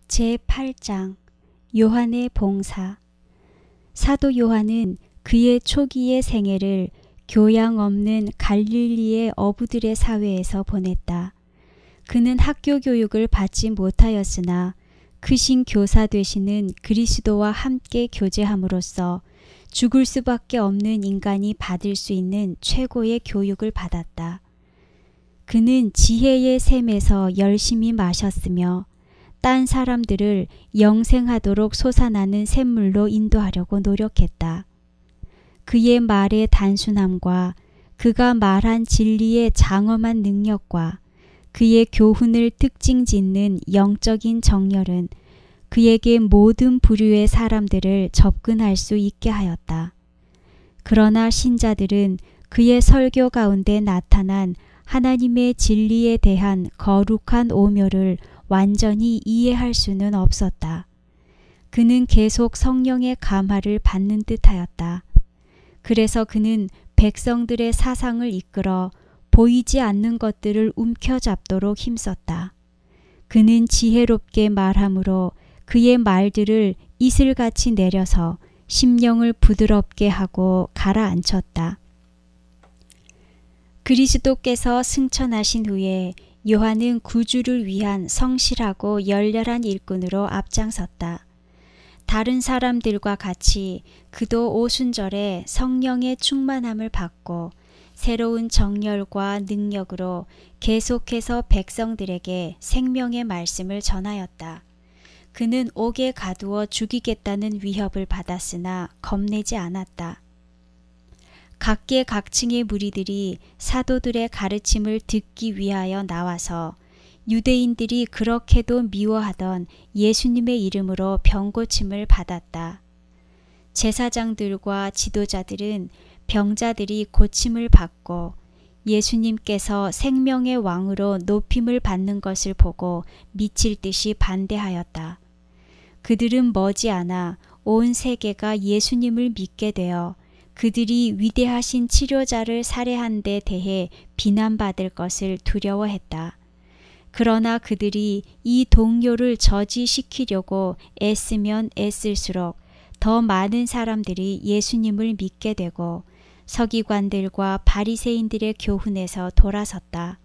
제8장 요한의 봉사. 사도 요한은 그의 초기의 생애를 교양 없는 갈릴리의 어부들의 사회에서 보냈다. 그는 학교 교육을 받지 못하였으나 크신 교사 되시는 그리스도와 함께 교제함으로써 죽을 수밖에 없는 인간이 받을 수 있는 최고의 교육을 받았다. 그는 지혜의 샘에서 열심히 마셨으며 딴 사람들을 영생하도록 솟아나는 샘물로 인도하려고 노력했다. 그의 말의 단순함과 그가 말한 진리의 장엄한 능력과 그의 교훈을 특징 짓는 영적인 정열은 그에게 모든 부류의 사람들을 접근할 수 있게 하였다. 그러나 신자들은 그의 설교 가운데 나타난 하나님의 진리에 대한 거룩한 오묘를 완전히 이해할 수는 없었다. 그는 계속 성령의 감화를 받는 듯하였다. 그래서 그는 백성들의 사상을 이끌어 보이지 않는 것들을 움켜잡도록 힘썼다. 그는 지혜롭게 말함으로 그의 말들을 이슬같이 내려서 심령을 부드럽게 하고 가라앉혔다. 그리스도께서 승천하신 후에 요한은 구주를 위한 성실하고 열렬한 일꾼으로 앞장섰다. 다른 사람들과 같이 그도 오순절에 성령의 충만함을 받고 새로운 정열과 능력으로 계속해서 백성들에게 생명의 말씀을 전하였다. 그는 옥에 가두어 죽이겠다는 위협을 받았으나 겁내지 않았다. 각계각층의 무리들이 사도들의 가르침을 듣기 위하여 나와서 유대인들이 그렇게도 미워하던 예수님의 이름으로 병고침을 받았다. 제사장들과 지도자들은 병자들이 고침을 받고 예수님께서 생명의 왕으로 높임을 받는 것을 보고 미칠 듯이 반대하였다. 그들은 머지않아 온 세계가 예수님을 믿게 되어 그들이 위대하신 치료자를 살해한 데 대해 비난받을 것을 두려워했다. 그러나 그들이 이 동료를 저지시키려고 애쓰면 애쓸수록 더 많은 사람들이 예수님을 믿게 되고 서기관들과 바리새인들의 교훈에서 돌아섰다.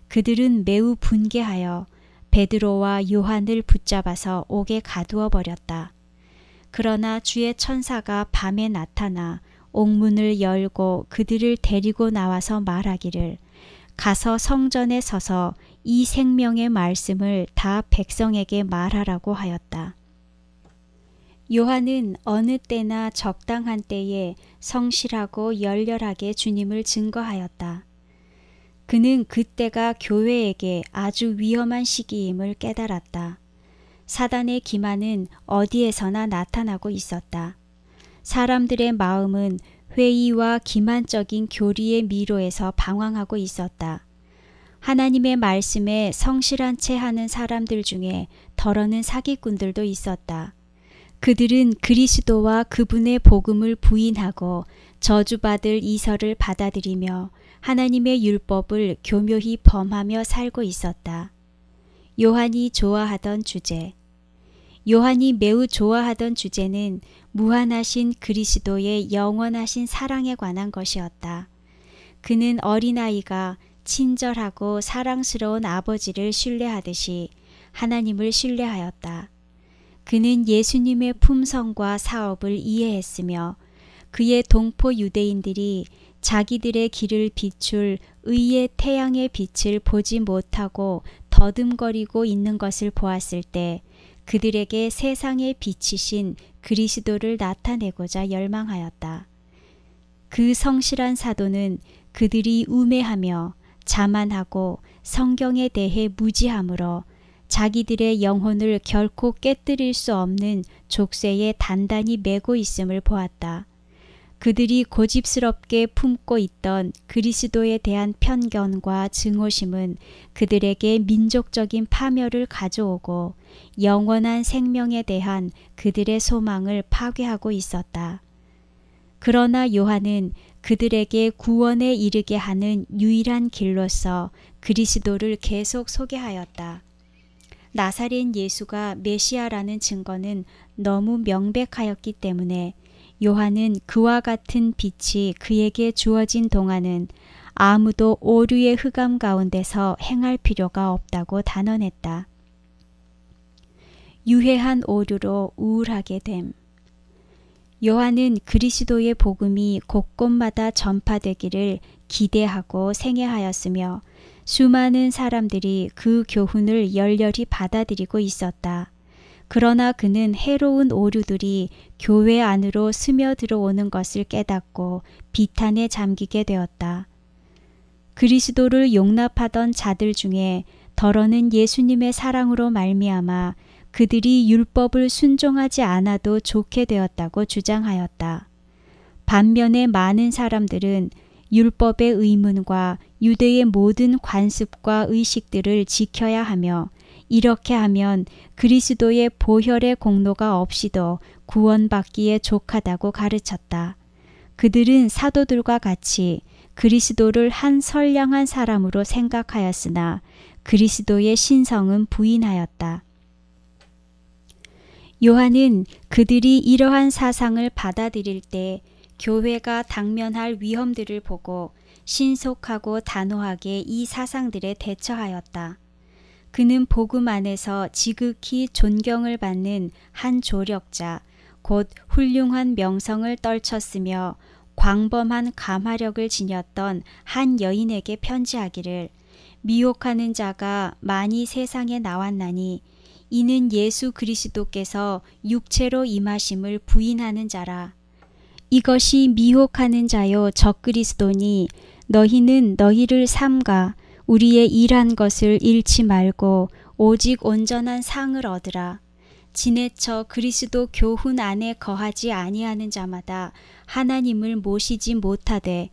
그들은 매우 분개하여 베드로와 요한을 붙잡아서 옥에 가두어 버렸다. 그러나 주의 천사가 밤에 나타나 옥문을 열고 그들을 데리고 나와서 말하기를 가서 성전에 서서 이 생명의 말씀을 다 백성에게 말하라고 하였다. 요한은 어느 때나 적당한 때에 성실하고 열렬하게 주님을 증거하였다. 그는 그때가 교회에게 아주 위험한 시기임을 깨달았다. 사단의 기만은 어디에서나 나타나고 있었다. 사람들의 마음은 회의와 기만적인 교리의 미로에서 방황하고 있었다. 하나님의 말씀에 성실한 채 하는 사람들 중에 더러는 사기꾼들도 있었다. 그들은 그리스도와 그분의 복음을 부인하고 저주받을 이설을 받아들이며 하나님의 율법을 교묘히 범하며 살고 있었다. 요한이 좋아하던 주제. 요한이 매우 좋아하던 주제는 무한하신 그리스도의 영원하신 사랑에 관한 것이었다. 그는 어린아이가 친절하고 사랑스러운 아버지를 신뢰하듯이 하나님을 신뢰하였다. 그는 예수님의 품성과 사업을 이해했으며 그의 동포 유대인들이 자기들의 길을 비출 의의 태양의 빛을 보지 못하고 더듬거리고 있는 것을 보았을 때 그들에게 세상의 빛이신 그리스도를 나타내고자 열망하였다. 그 성실한 사도는 그들이 우매하며 자만하고 성경에 대해 무지함으로 자기들의 영혼을 결코 깨뜨릴 수 없는 족쇄에 단단히 매고 있음을 보았다. 그들이 고집스럽게 품고 있던 그리스도에 대한 편견과 증오심은 그들에게 민족적인 파멸을 가져오고 영원한 생명에 대한 그들의 소망을 파괴하고 있었다. 그러나 요한은 그들에게 구원에 이르게 하는 유일한 길로서 그리스도를 계속 소개하였다. 나사렛 예수가 메시아라는 증거는 너무 명백하였기 때문에 요한은 그와 같은 빛이 그에게 주어진 동안은 아무도 오류의 흑암 가운데서 행할 필요가 없다고 단언했다. 유해한 오류로 우울하게 됨. 요한은 그리스도의 복음이 곳곳마다 전파되기를 기대하고 생애하였으며 수많은 사람들이 그 교훈을 열렬히 받아들이고 있었다. 그러나 그는 해로운 오류들이 교회 안으로 스며들어오는 것을 깨닫고 비탄에 잠기게 되었다. 그리스도를 용납하던 자들 중에 더러는 예수님의 사랑으로 말미암아 그들이 율법을 순종하지 않아도 좋게 되었다고 주장하였다. 반면에 많은 사람들은 율법의 의문과 유대의 모든 관습과 의식들을 지켜야 하며 이렇게 하면 그리스도의 보혈의 공로가 없이도 구원받기에 족하다고 가르쳤다. 그들은 사도들과 같이 그리스도를 한 선량한 사람으로 생각하였으나 그리스도의 신성은 부인하였다. 요한은 그들이 이러한 사상을 받아들일 때 교회가 당면할 위험들을 보고 신속하고 단호하게 이 사상들에 대처하였다. 그는 복음 안에서 지극히 존경을 받는 한 조력자, 곧 훌륭한 명성을 떨쳤으며 광범한 감화력을 지녔던 한 여인에게 편지하기를 미혹하는 자가 많이 세상에 나왔나니 이는 예수 그리스도께서 육체로 임하심을 부인하는 자라. 이것이 미혹하는 자요 적그리스도니 너희는 너희를 삼가 우리의 일한 것을 잃지 말고 오직 온전한 상을 얻으라. 지내쳐 그리스도 교훈 안에 거하지 아니하는 자마다 하나님을 모시지 못하되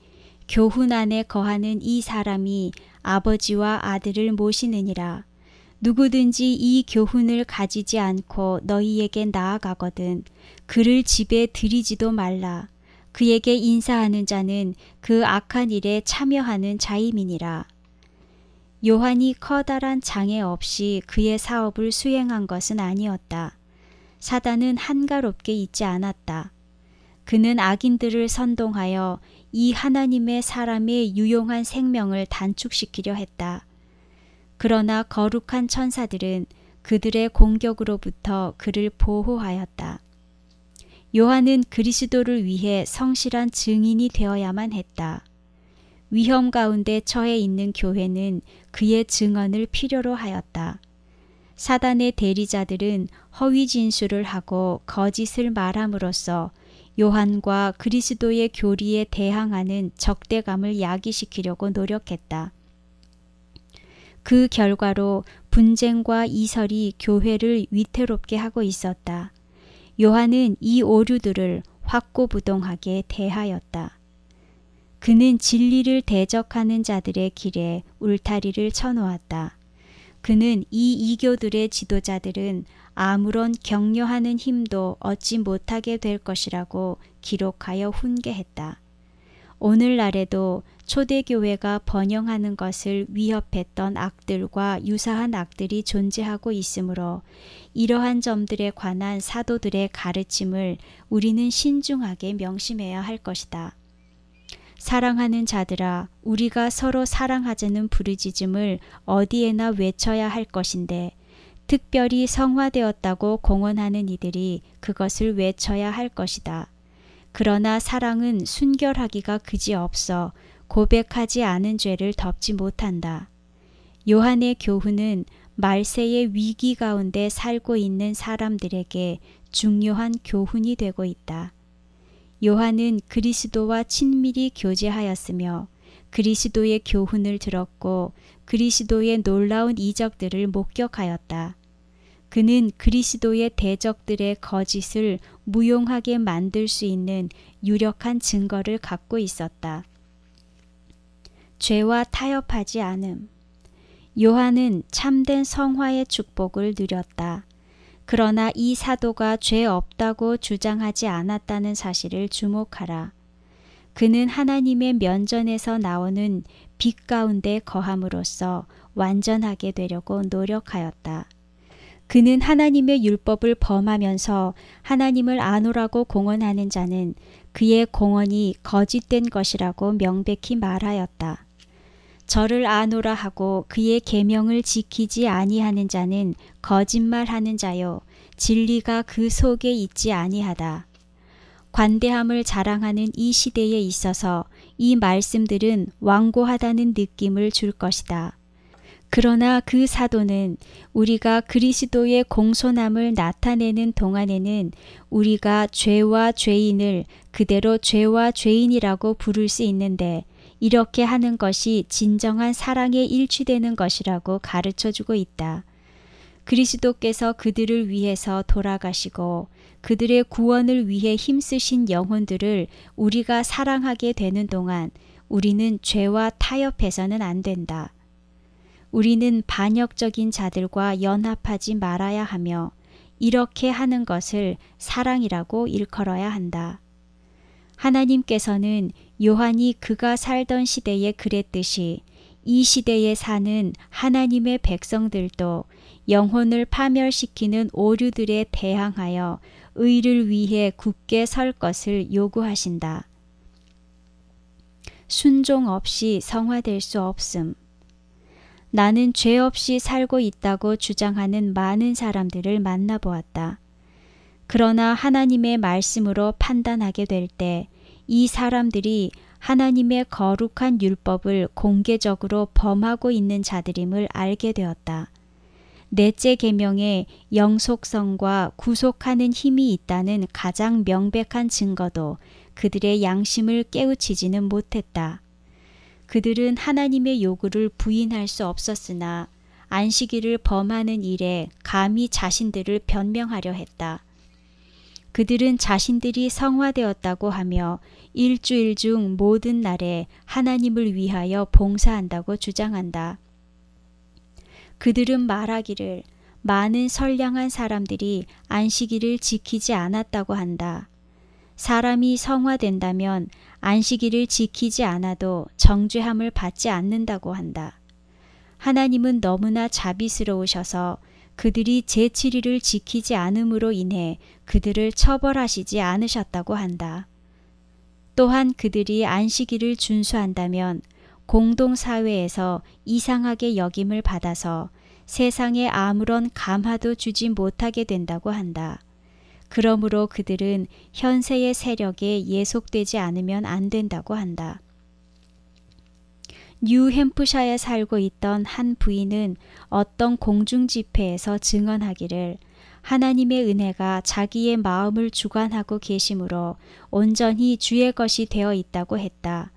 교훈 안에 거하는 이 사람이 아버지와 아들을 모시느니라. 누구든지 이 교훈을 가지지 않고 너희에게 나아가거든 그를 집에 들이지도 말라. 그에게 인사하는 자는 그 악한 일에 참여하는 자임이니라. 요한이 커다란 장애 없이 그의 사업을 수행한 것은 아니었다. 사단은 한가롭게 있지 않았다. 그는 악인들을 선동하여 이 하나님의 사람의 유용한 생명을 단축시키려 했다. 그러나 거룩한 천사들은 그들의 공격으로부터 그를 보호하였다. 요한은 그리스도를 위해 성실한 증인이 되어야만 했다. 위험 가운데 처해 있는 교회는 그의 증언을 필요로 하였다. 사단의 대리자들은 허위 진술을 하고 거짓을 말함으로써 요한과 그리스도의 교리에 대항하는 적대감을 야기시키려고 노력했다. 그 결과로 분쟁과 이설이 교회를 위태롭게 하고 있었다. 요한은 이 오류들을 확고부동하게 대하였다. 그는 진리를 대적하는 자들의 길에 울타리를 쳐놓았다. 그는 이 이교들의 지도자들은 아무런 격려하는 힘도 얻지 못하게 될 것이라고 기록하여 훈계했다. 오늘날에도 초대교회가 번영하는 것을 위협했던 악들과 유사한 악들이 존재하고 있으므로 이러한 점들에 관한 사도들의 가르침을 우리는 신중하게 명심해야 할 것이다. 사랑하는 자들아, 우리가 서로 사랑하자는 부르짖음을 어디에나 외쳐야 할 것인데 특별히 성화되었다고 공언하는 이들이 그것을 외쳐야 할 것이다. 그러나 사랑은 순결하기가 그지없어 고백하지 않은 죄를 덮지 못한다. 요한의 교훈은 말세의 위기 가운데 살고 있는 사람들에게 중요한 교훈이 되고 있다. 요한은 그리스도와 친밀히 교제하였으며 그리스도의 교훈을 들었고 그리스도의 놀라운 이적들을 목격하였다. 그는 그리스도의 대적들의 거짓을 무용하게 만들 수 있는 유력한 증거를 갖고 있었다. 죄와 타협하지 않음. 요한은 참된 성화의 축복을 누렸다. 그러나 이 사도가 죄 없다고 주장하지 않았다는 사실을 주목하라. 그는 하나님의 면전에서 나오는 빛 가운데 거함으로써 완전하게 되려고 노력하였다. 그는 하나님의 율법을 범하면서 하나님을 아노라고 공언하는 자는 그의 공언이 거짓된 것이라고 명백히 말하였다. 저를 아노라 하고 그의 계명을 지키지 아니하는 자는 거짓말하는 자요 진리가 그 속에 있지 아니하다. 관대함을 자랑하는 이 시대에 있어서 이 말씀들은 완고하다는 느낌을 줄 것이다. 그러나 그 사도는 우리가 그리스도의 공손함을 나타내는 동안에는 우리가 죄와 죄인을 그대로 죄와 죄인이라고 부를 수 있는데 이렇게 하는 것이 진정한 사랑에 일치되는 것이라고 가르쳐주고 있다. 그리스도께서 그들을 위해서 돌아가시고 그들의 구원을 위해 힘쓰신 영혼들을 우리가 사랑하게 되는 동안 우리는 죄와 타협해서는 안 된다. 우리는 반역적인 자들과 연합하지 말아야 하며 이렇게 하는 것을 사랑이라고 일컬어야 한다. 하나님께서는 요한이 그가 살던 시대에 그랬듯이 이 시대에 사는 하나님의 백성들도 영혼을 파멸시키는 오류들에 대항하여 의를 위해 굳게 설 것을 요구하신다. 순종 없이 성화될 수 없음. 나는 죄 없이 살고 있다고 주장하는 많은 사람들을 만나보았다. 그러나 하나님의 말씀으로 판단하게 될 때 이 사람들이 하나님의 거룩한 율법을 공개적으로 범하고 있는 자들임을 알게 되었다. 넷째 계명에 영속성과 구속하는 힘이 있다는 가장 명백한 증거도 그들의 양심을 깨우치지는 못했다. 그들은 하나님의 요구를 부인할 수 없었으나 안식일을 범하는 일에 감히 자신들을 변명하려 했다. 그들은 자신들이 성화되었다고 하며 일주일 중 모든 날에 하나님을 위하여 봉사한다고 주장한다. 그들은 말하기를 많은 선량한 사람들이 안식일을 지키지 않았다고 한다. 사람이 성화된다면 안식일을 지키지 않아도 정죄함을 받지 않는다고 한다. 하나님은 너무나 자비스러우셔서 그들이 제7일을 지키지 않음으로 인해 그들을 처벌하시지 않으셨다고 한다. 또한 그들이 안식일을 준수한다면 공동사회에서 이상하게 여김을 받아서 세상에 아무런 감화도 주지 못하게 된다고 한다. 그러므로 그들은 현세의 세력에 예속되지 않으면 안 된다고 한다. 뉴햄프셔에 살고 있던 한 부인은 어떤 공중 집회에서 증언하기를 하나님의 은혜가 자기의 마음을 주관하고 계심으로 온전히 주의 것이 되어 있다고 했다.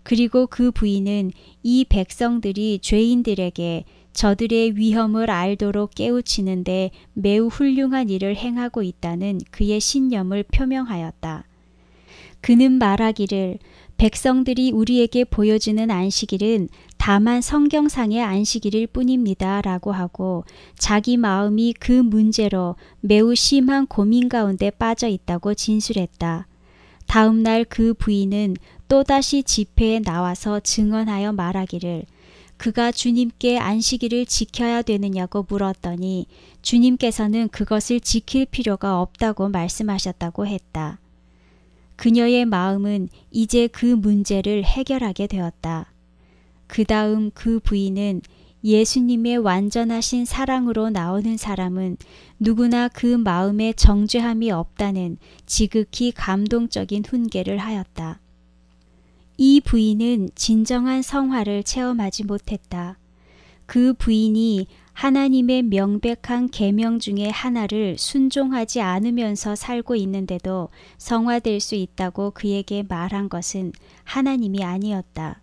그리고 그 부인은 이 백성들이 죄인들에게 저들의 위험을 알도록 깨우치는데 매우 훌륭한 일을 행하고 있다는 그의 신념을 표명하였다. 그는 말하기를 백성들이 우리에게 보여주는 안식일은 다만 성경상의 안식일일 뿐입니다 라고 하고 자기 마음이 그 문제로 매우 심한 고민 가운데 빠져 있다고 진술했다. 다음 날 그 부인은 또다시 집회에 나와서 증언하여 말하기를 그가 주님께 안식일을 지켜야 되느냐고 물었더니 주님께서는 그것을 지킬 필요가 없다고 말씀하셨다고 했다. 그녀의 마음은 이제 그 문제를 해결하게 되었다. 그 다음 그 부인은 예수님의 완전하신 사랑으로 나오는 사람은 누구나 그 마음에 정죄함이 없다는 지극히 감동적인 훈계를 하였다. 이 부인은 진정한 성화를 체험하지 못했다. 그 부인이 하나님의 명백한 계명 중에 하나를 순종하지 않으면서 살고 있는데도 성화될 수 있다고 그에게 말한 것은 하나님이 아니었다.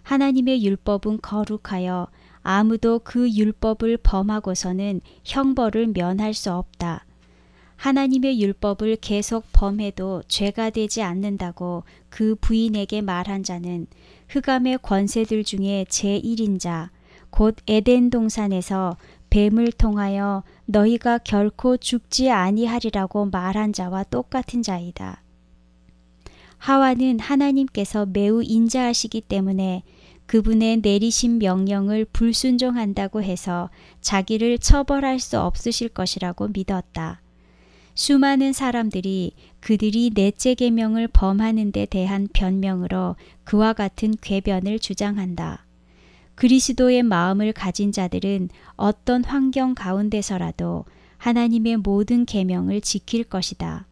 하나님의 율법은 거룩하여 아무도 그 율법을 범하고서는 형벌을 면할 수 없다. 하나님의 율법을 계속 범해도 죄가 되지 않는다고 그 부인에게 말한 자는 흑암의 권세들 중에 제1인자 곧 에덴 동산에서 뱀을 통하여 너희가 결코 죽지 아니하리라고 말한 자와 똑같은 자이다. 하와는 하나님께서 매우 인자하시기 때문에 그분의 내리신 명령을 불순종한다고 해서 자기를 처벌할 수 없으실 것이라고 믿었다. 수많은 사람들이 그들이 넷째 계명을 범하는 데 대한 변명으로 그와 같은 궤변을 주장한다. 그리스도의 마음을 가진 자들은 어떤 환경 가운데서라도 하나님의 모든 계명을 지킬 것이다.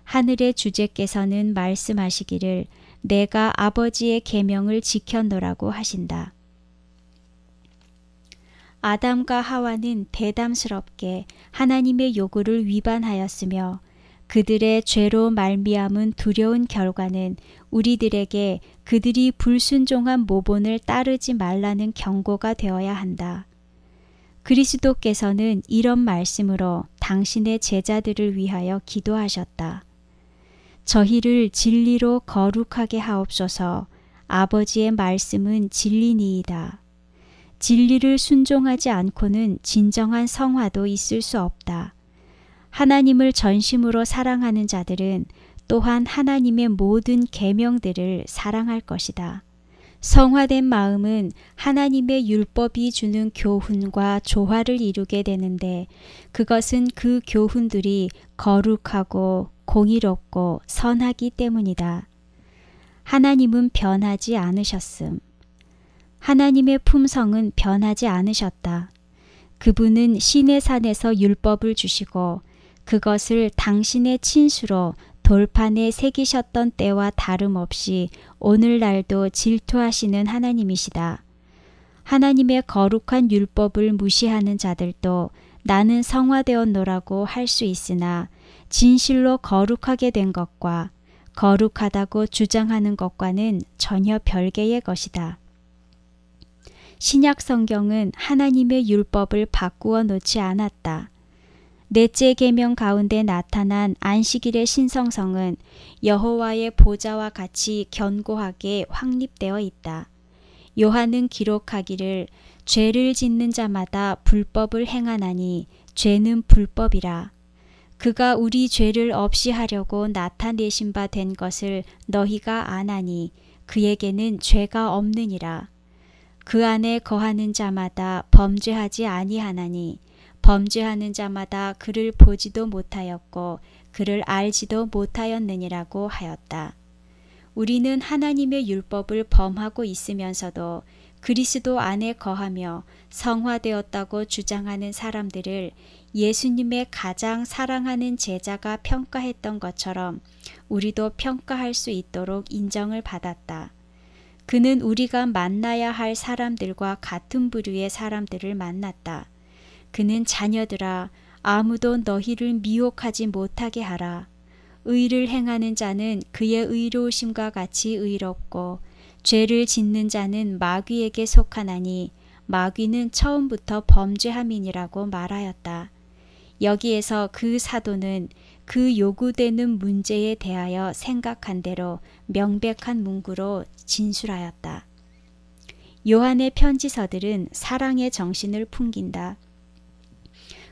하늘의 주제께서는 말씀하시기를 내가 아버지의 계명을 지켰노라고 하신다. 아담과 하와는 대담스럽게 하나님의 요구를 위반하였으며 그들의 죄로 말미암은 두려운 결과는 우리들에게 그들이 불순종한 모본을 따르지 말라는 경고가 되어야 한다. 그리스도께서는 이런 말씀으로 당신의 제자들을 위하여 기도하셨다. 저희를 진리로 거룩하게 하옵소서. 아버지의 말씀은 진리니이다. 진리를 순종하지 않고는 진정한 성화도 있을 수 없다. 하나님을 전심으로 사랑하는 자들은 또한 하나님의 모든 계명들을 사랑할 것이다. 성화된 마음은 하나님의 율법이 주는 교훈과 조화를 이루게 되는데 그것은 그 교훈들이 거룩하고 공의롭고 선하기 때문이다. 하나님은 변하지 않으셨음. 하나님의 품성은 변하지 않으셨다. 그분은 시내산에서 율법을 주시고 그것을 당신의 친수로 돌판에 새기셨던 때와 다름없이 오늘날도 질투하시는 하나님이시다. 하나님의 거룩한 율법을 무시하는 자들도 나는 성화되었노라고 할 수 있으나 진실로 거룩하게 된 것과 거룩하다고 주장하는 것과는 전혀 별개의 것이다. 신약 성경은 하나님의 율법을 바꾸어 놓지 않았다. 넷째 계명 가운데 나타난 안식일의 신성성은 여호와의 보좌와 같이 견고하게 확립되어 있다. 요한은 기록하기를 죄를 짓는 자마다 불법을 행하나니 죄는 불법이라. 그가 우리 죄를 없이 하려고 나타내신 바 된 것을 너희가 아나니 그에게는 죄가 없느니라. 그 안에 거하는 자마다 범죄하지 아니하나니 범죄하는 자마다 그를 보지도 못하였고 그를 알지도 못하였느니라고 하였다. 우리는 하나님의 율법을 범하고 있으면서도 그리스도 안에 거하며 성화되었다고 주장하는 사람들을 예수님의 가장 사랑하는 제자가 평가했던 것처럼 우리도 평가할 수 있도록 인정을 받았다. 그는 우리가 만나야 할 사람들과 같은 부류의 사람들을 만났다. 그는 자녀들아 아무도 너희를 미혹하지 못하게 하라. 의를 행하는 자는 그의 의로우심과 같이 의롭고 죄를 짓는 자는 마귀에게 속하나니 마귀는 처음부터 범죄함이니라고 말하였다. 여기에서 그 사도는 그 요구되는 문제에 대하여 생각한 대로 명백한 문구로 진술하였다. 요한의 편지서들은 사랑의 정신을 풍긴다.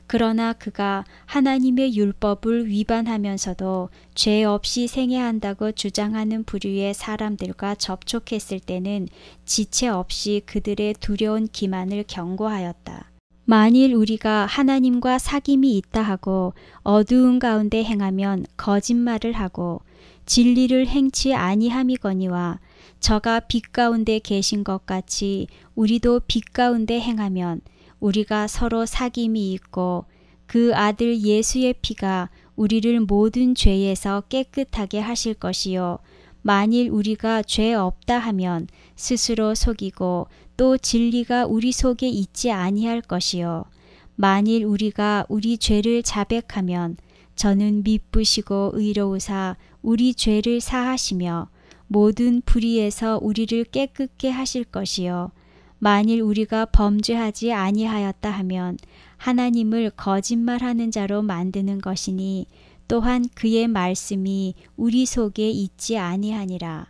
그러나 그가 하나님의 율법을 위반하면서도 죄 없이 생애한다고 주장하는 부류의 사람들과 접촉했을 때는 지체 없이 그들의 두려운 기만을 경고하였다. 만일 우리가 하나님과 사귐이 있다 하고 어두운 가운데 행하면 거짓말을 하고 진리를 행치 아니함이거니와 저가 빛 가운데 계신 것 같이 우리도 빛 가운데 행하면 우리가 서로 사귐이 있고 그 아들 예수의 피가 우리를 모든 죄에서 깨끗하게 하실 것이요 만일 우리가 죄 없다 하면 스스로 속이고 또 진리가 우리 속에 있지 아니할 것이요 만일 우리가 우리 죄를 자백하면 저는 미쁘시고 의로우사 우리 죄를 사하시며 모든 불의에서 우리를 깨끗게 하실 것이요 만일 우리가 범죄하지 아니하였다 하면 하나님을 거짓말하는 자로 만드는 것이니 또한 그의 말씀이 우리 속에 있지 아니하니라.